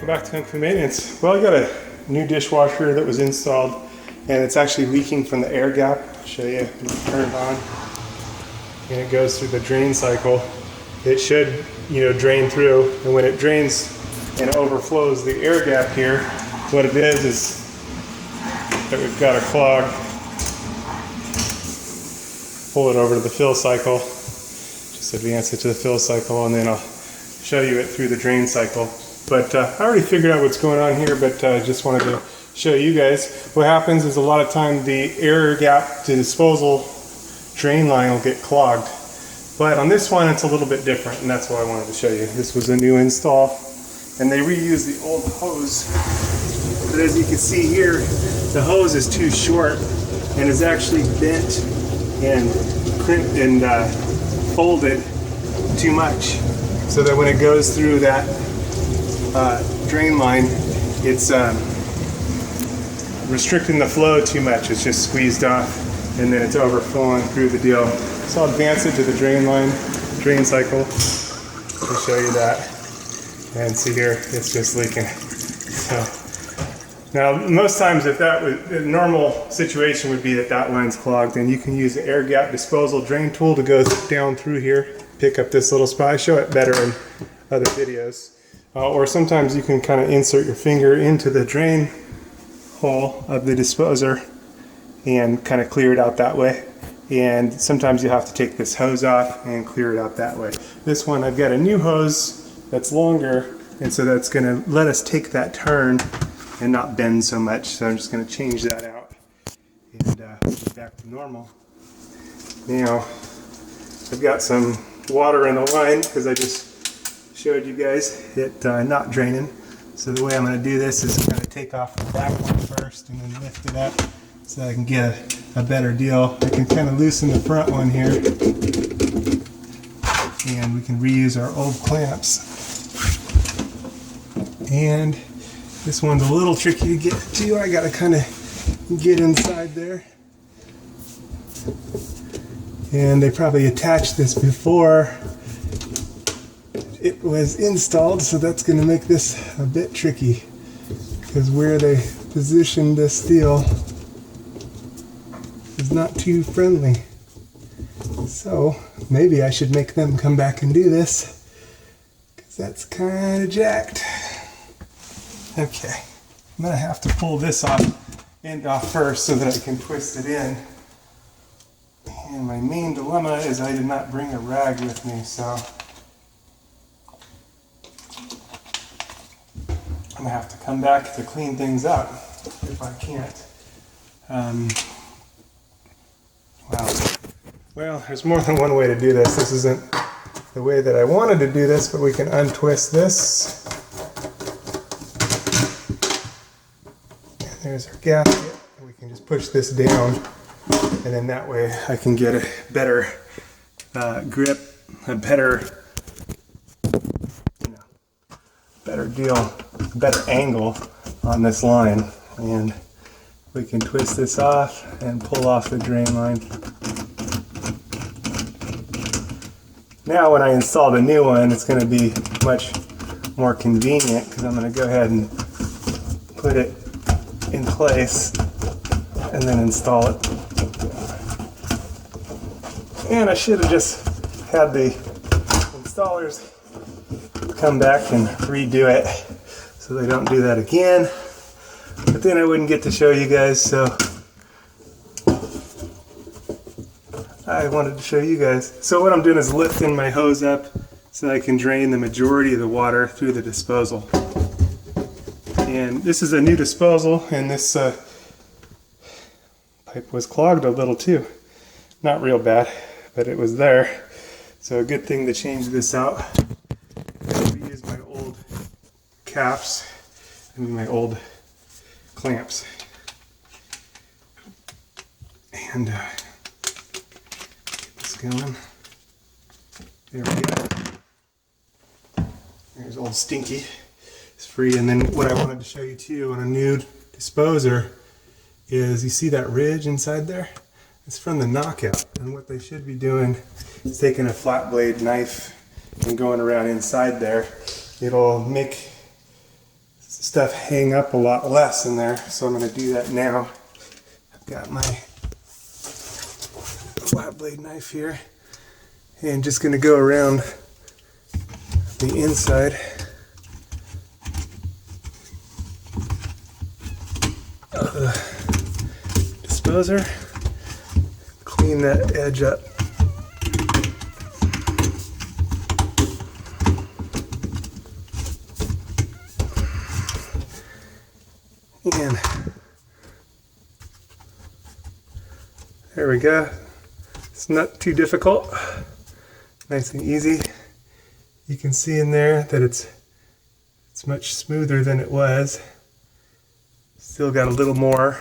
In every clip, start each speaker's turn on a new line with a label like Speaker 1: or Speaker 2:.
Speaker 1: welcome back to Kung Fu Maintenance. Well, I got a new dishwasher that was installed and it's actually leaking from the air gap. I'll show you. Turn it on and it goes through the drain cycle. It should, drain through, and when it drains and overflows the air gap here, what it is that we've got a clog. Pull it over to the fill cycle. Just advance it to the fill cycle and then I'll show you it through the drain cycle. But I already figured out what's going on here, but I just wanted to show you guys. What happens is a lot of time the air gap to disposal drain line will get clogged. But on this one it's a little bit different, and that's what I wanted to show you. This was a new install and they reused the old hose. But as you can see here, the hose is too short and is actually bent and crimped and folded too much, so that when it goes through that drain line, it's restricting the flow too much. It's just squeezed off and then it's overflowing through the deal. So I'll advance it to the drain cycle to show you that. And see here, it's just leaking. So now, most times if that was a normal situation would be that line's clogged, and you can use the air gap disposal drain tool to go down through here, pick up this little spot. I show it better in other videos. Or sometimes you can kind of insert your finger into the drain hole of the disposer and kind of clear it out that way. And sometimes you have to take this hose off and clear it out that way. This one, I've got a new hose that's longer, and so that's going to let us take that turn and not bend so much. So I'm just going to change that out and get back to normal. Now, I've got some water in the line because I just showed you guys it not draining. So the way I'm going to do this is I'm going to take off the back one first and then lift it up so I can get a better deal. I can kind of loosen the front one here and we can reuse our old clamps. And this one's a little tricky to get to. I got to kind of get inside there. And they probably attached this before it was installed, so that's going to make this a bit tricky, because where they positioned this steel is not too friendly. So maybe I should make them come back and do this, because that's kind of jacked. Okay, I'm going to have to pull this end off first so that I can twist it in. And my main dilemma is I did not bring a rag with me, so I'm going to have to come back to clean things up if I can't. Well, there's more than one way to do this. This isn't the way that I wanted to do this, but we can untwist this. And there's our gasket. And we can just push this down, and then that way I can get a better grip, a better deal, a better angle on this line, and we can twist this off and pull off the drain line. Now when I install the new one, it's going to be much more convenient, because I'm going to go ahead and put it in place and then install it. And I should have just had the installers come back and redo it so they don't do that again. But then I wouldn't get to show you guys, so I wanted to show you guys. So what I'm doing is lifting my hose up so I can drain the majority of the water through the disposal. And this is a new disposal, and this pipe was clogged a little too. Not real bad, but it was there. So a good thing to change this out. I reuse my old caps, my old clamps. And get this going. There we go. There's old Stinky. It's free. And then what I wanted to show you too on a new disposer is, you see that ridge inside there? It's from the knockout. And what they should be doing is taking a flat blade knife and going around inside there. It'll make stuff hang up a lot less in there, so I'm going to do that now. I've got my flat blade knife here and just going to go around the inside of the disposer, clean that edge up. And there we go. It's not too difficult. Nice and easy. You can see in there that it's much smoother than it was. Still got a little more.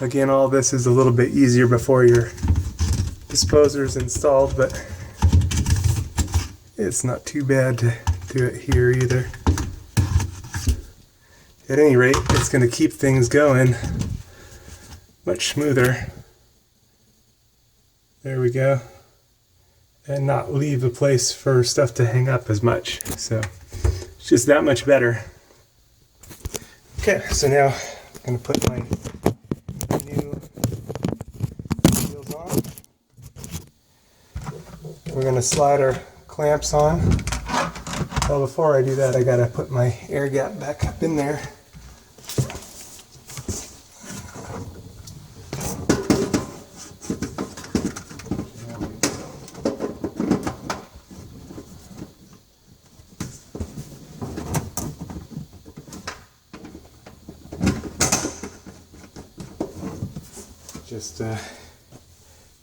Speaker 1: Again, all this is a little bit easier before your disposer is installed, but it's not too bad to do it here either. At any rate, it's going to keep things going much smoother. There we go. And not leave a place for stuff to hang up as much. So it's just that much better. Okay, so now I'm going to put my new wheels on. We're going to slide our clamps on. Well, before I do that, I got to put my air gap back up in there. Just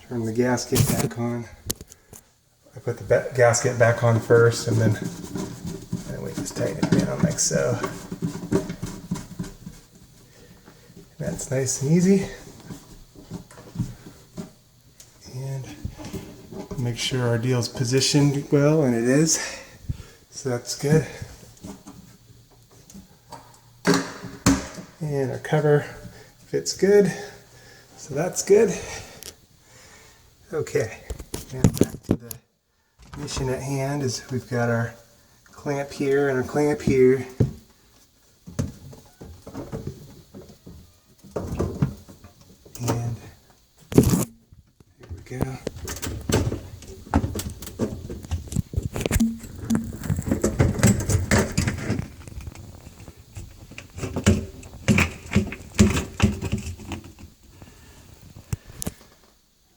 Speaker 1: turn the gasket back on. I put the gasket back on first, and then we just tighten it down like so. That's nice and easy. And make sure our deal's positioned well, and it is. So that's good. And our cover fits good. So that's good. Okay, now back to the mission at hand is we've got our clamp here and our clamp here. And here we go.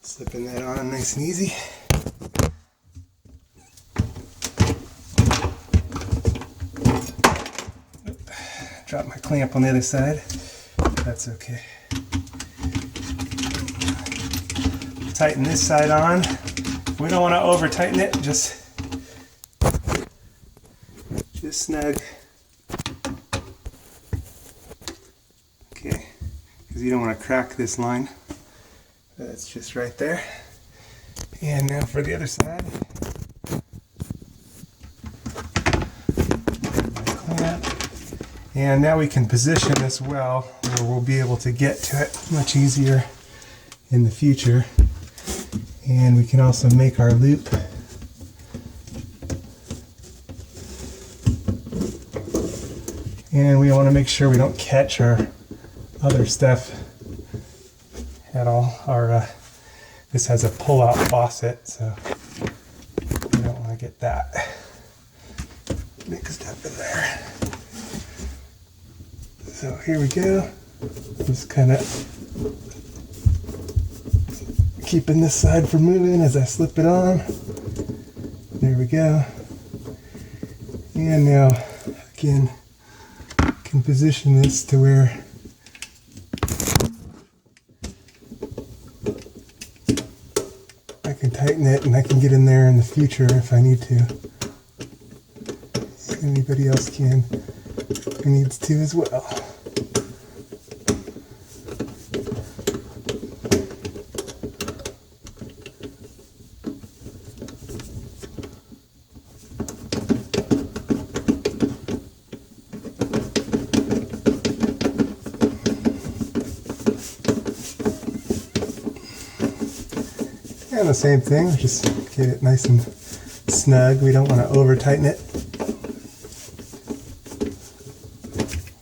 Speaker 1: Slipping that on nice and easy. Drop my clamp on the other side. That's okay. Tighten this side on. We don't want to over tighten it, just snug. Okay, because you don't want to crack this line. That's just right there. And now for the other side. Clamp. And now we can position this well where we'll be able to get to it much easier in the future. And we can also make our loop. And we want to make sure we don't catch our other stuff at all. This has a pull-out faucet, so we don't want to get that mixed up in there. So here we go. Just kind of keeping this side from moving as I slip it on. There we go. And now again, can position this to where I can tighten it and I can get in there in the future if I need to. Anybody else can who needs to as well. And the same thing, just get it nice and snug. We don't want to over tighten it.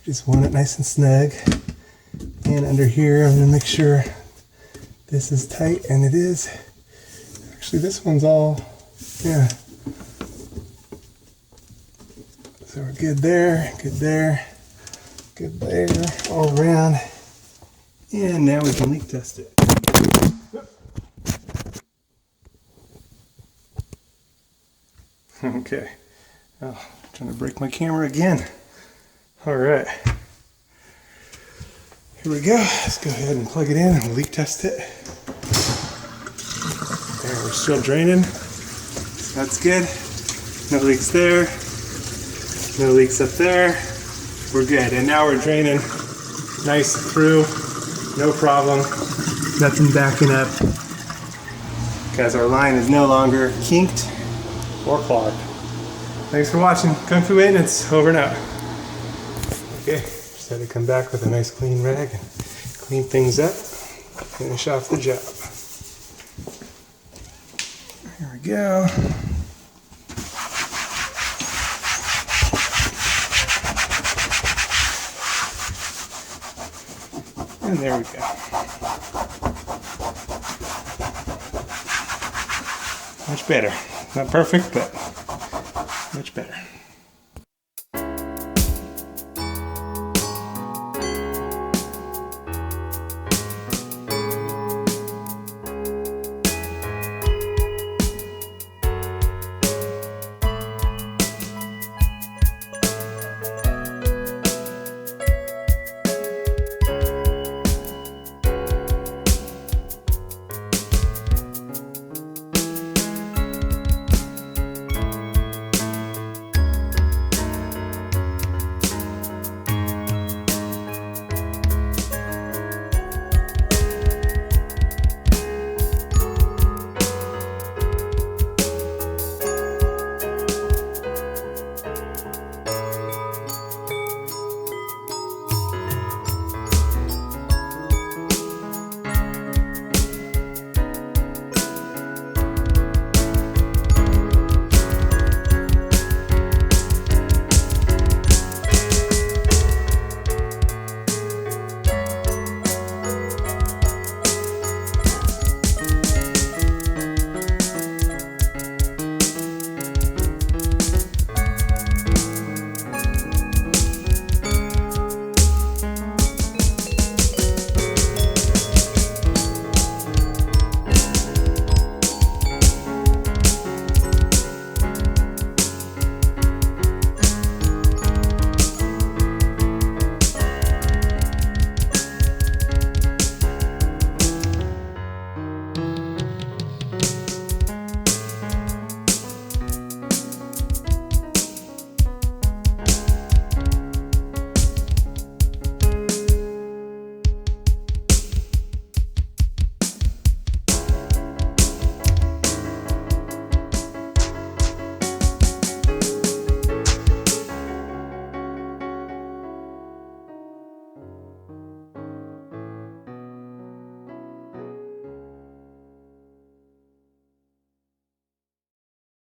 Speaker 1: Just want it nice and snug. And under here, I'm gonna make sure this is tight, and it is. Actually, this one's all, yeah. So we're good there, good there, good there, all around. And now we can leak test it. Okay. Oh, I'm trying to break my camera again. All right. Here we go. Let's go ahead and plug it in and we'll leak test it. There, we're still draining. That's good. No leaks there. No leaks up there. We're good. And now we're draining nice through. No problem. Nothing backing up. Because our line is no longer kinked or clogged. Thanks for watching. Kung Fu Maintenance, over and out. Okay, just had to come back with a nice clean rag and clean things up, finish off the job. Here we go. And there we go. Much better. Not perfect, but much better.